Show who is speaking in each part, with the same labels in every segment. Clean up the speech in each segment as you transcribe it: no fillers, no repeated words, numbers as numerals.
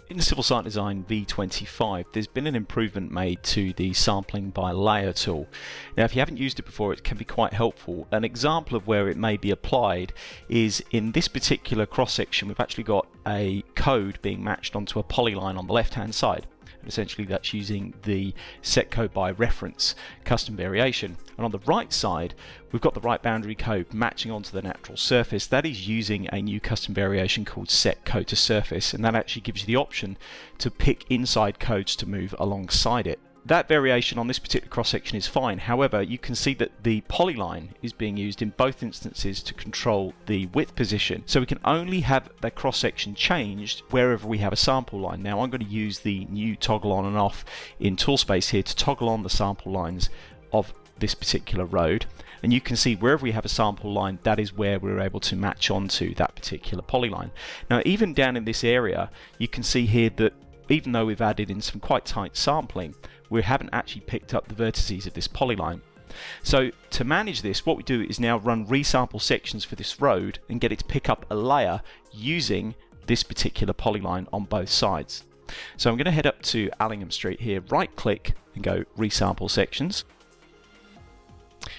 Speaker 1: In the Civil Site Design V25, there's been an improvement made to the sampling by layer tool. Now, if you haven't used it before, it can be quite helpful. An example of where it may be applied is in this particular cross-section. We've actually got a code being matched onto a polyline on the left-hand side. And essentially, that's using the set code by reference custom variation. And on the right side, we've got the right boundary code matching onto the natural surface. That is using a new custom variation called set code to surface, and that actually gives you the option to pick inside codes to move alongside it. That variation on this particular cross-section is fine. However, you can see that the polyline is being used in both instances to control the width position. So we can only have the cross-section changed wherever we have a sample line. Now I'm going to use the new toggle on and off in Toolspace here to toggle on the sample lines of this particular road. And you can see wherever we have a sample line, that is where we're able to match onto that particular polyline. Now, even down in this area, you can see here that even though we've added in some quite tight sampling, we haven't actually picked up the vertices of this polyline. So to manage this, what we do is now run resample sections for this road and get it to pick up a layer using this particular polyline on both sides. So I'm going to head up to Allingham Street here, right click and go resample sections.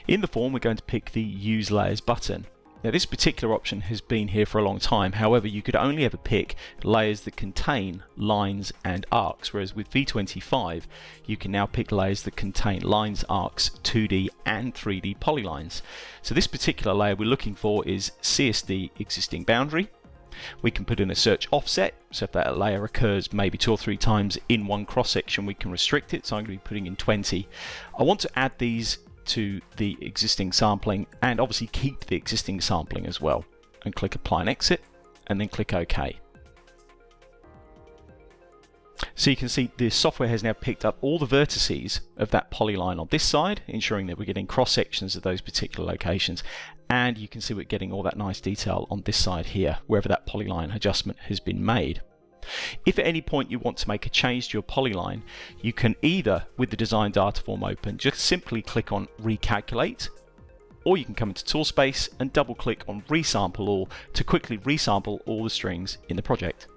Speaker 1: In the form, we're going to pick the Use Layers button. Now, this particular option has been here for a long time. However, you could only ever pick layers that contain lines and arcs, whereas with V25, you can now pick layers that contain lines, arcs, 2D and 3D polylines. So this particular layer we're looking for is CSD existing boundary. We can put in a search offset, so if that layer occurs maybe 2 or 3 times in one cross section, we can restrict it. So I'm going to be putting in 20. I want to add these to the existing sampling and obviously keep the existing sampling as well, and click apply and exit and then click OK. So you can see the software has now picked up all the vertices of that polyline on this side, ensuring that we're getting cross sections of those particular locations, and you can see we're getting all that nice detail on this side here wherever that polyline adjustment has been made. If at any point you want to make a change to your polyline, you can either, with the design data form open, just simply click on recalculate, or you can come into Toolspace and double click on resample all to quickly resample all the strings in the project.